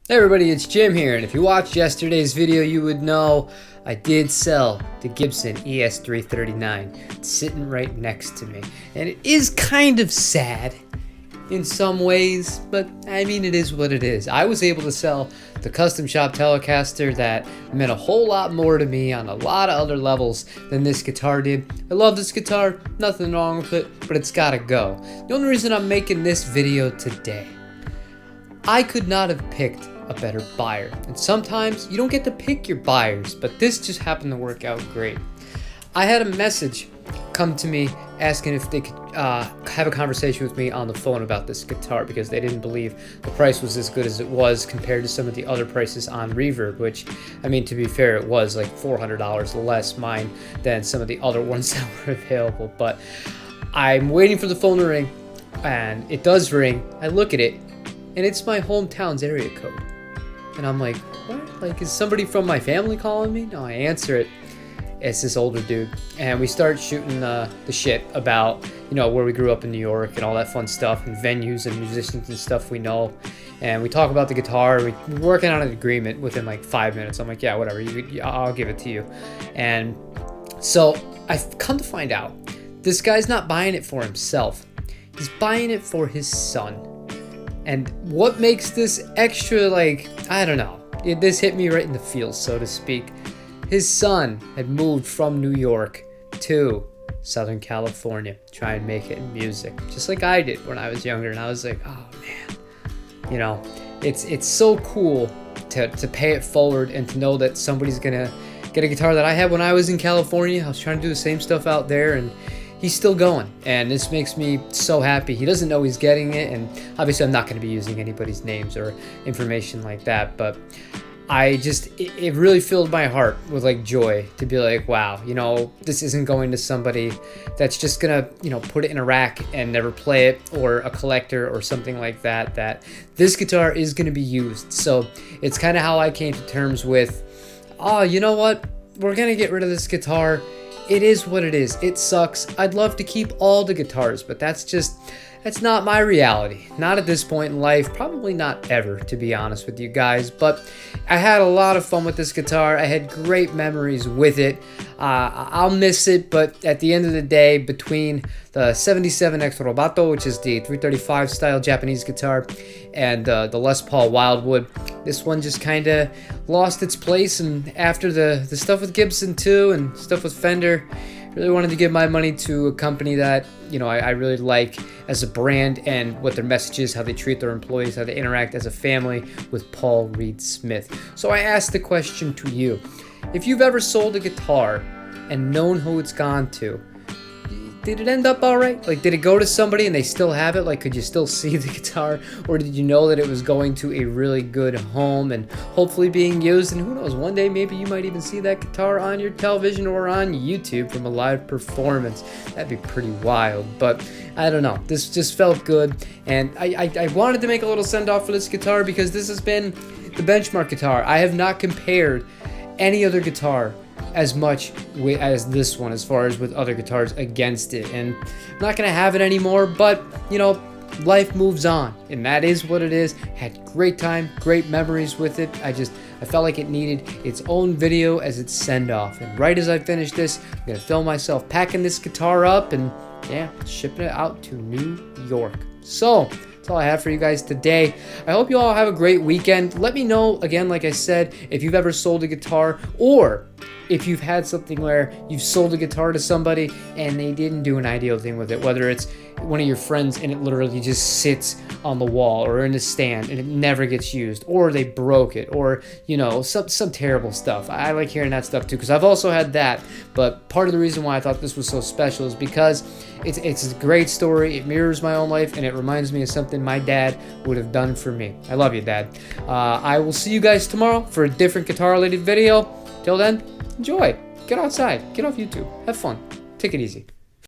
Hey everybody, it's Jim here, and if you watched yesterday's video, you would know I did sell the Gibson ES-339. It's sitting right next to me, and it is kind of sad in some ways, but I mean, it is what it is. I was able to sell the custom shop Telecaster that meant a whole lot more to me on a lot of other levels than this guitar did. I love this guitar, nothing wrong with it, but it's gotta go. The only reason I'm making this video today, I could not have picked a better buyer. And sometimes you don't get to pick your buyers, but this just happened to work out great. I had a message come to me asking if they could have a conversation with me on the phone about this guitar because they didn't believe the price was as good as it was compared to some of the other prices on Reverb, which, I mean, to be fair, it was like $400 less mine than some of the other ones that were available. But I'm waiting for the phone to ring, and it does ring. I look at it, and it's my hometown's area code. And I'm like, what? Like, is somebody from my family calling me? No, I answer it. It's this older dude. And we start shooting the shit about, you know, where we grew up in New York and all that fun stuff and venues and musicians and stuff we know. And we talk about the guitar. We're working on an agreement within like 5 minutes. I'm like, yeah, whatever. I'll give it to you. And so I've come to find out this guy's not buying it for himself. He's buying it for his son. And what makes this extra, like, I don't know, this hit me right in the feels, so to speak. His son had moved from New York to Southern California to try and make it in music, just like I did when I was younger. And I was like, oh man, you know, it's so cool to pay it forward and to know that somebody's gonna get a guitar that I had when I was in California. I was trying to do the same stuff out there, and he's still going, and this makes me so happy. He doesn't know he's getting it, and obviously I'm not going to be using anybody's names or information like that, but it really filled my heart with like joy to be like, wow, you know, this isn't going to somebody that's just gonna, you know, put it in a rack and never play it, or a collector or something like that, that this guitar is going to be used. So it's kind of how I came to terms with, oh, you know what, we're going to get rid of this guitar. It is what it is. It sucks. I'd love to keep all the guitars, but that's not my reality. Not at this point in life. Probably not ever, to be honest with you guys. But I had a lot of fun with this guitar. I had great memories with it. I'll miss it, but at the end of the day, between the 77X Robato, which is the 335 style Japanese guitar, and the Les Paul Wildwood, this one just kind of lost its place. And after the stuff with Gibson too, and stuff with Fender, really wanted to give my money to a company that, you know, I really like as a brand, and what their message is, how they treat their employees, how they interact as a family with Paul Reed Smith. So I asked the question to you. If you've ever sold a guitar and known who it's gone to, did it end up all right? Like, did it go to somebody and they still have it? Like, could you still see the guitar? Or did you know that it was going to a really good home and hopefully being used? And who knows, one day maybe you might even see that guitar on your television or on YouTube from a live performance. That'd be pretty wild. But I don't know. This just felt good. And I wanted to make a little send-off for this guitar because this has been the benchmark guitar. I have not compared any other guitar as much as this one, as far as with other guitars against it, and I'm not gonna have it anymore, but you know, life moves on, and that is what it is. Had great time, great memories with it. I felt like it needed its own video as its send-off, and right as I finish this, I'm gonna film myself packing this guitar up and yeah, shipping it out to New York. So that's all I have for you guys today. I hope you all have a great weekend. Let me know, again, like I said, if you've ever sold a guitar, or if you've had something where you've sold a guitar to somebody and they didn't do an ideal thing with it, whether it's one of your friends and it literally just sits on the wall or in a stand and it never gets used, or they broke it, or, you know, some terrible stuff. I like hearing that stuff too, because I've also had that. But part of the reason why I thought this was so special is because it's a great story. It mirrors my own life, and it reminds me of something my dad would have done for me. I love you, Dad. I will see you guys tomorrow for a different guitar-related video. Till then, enjoy. Get outside. Get off YouTube. Have fun. Take it easy.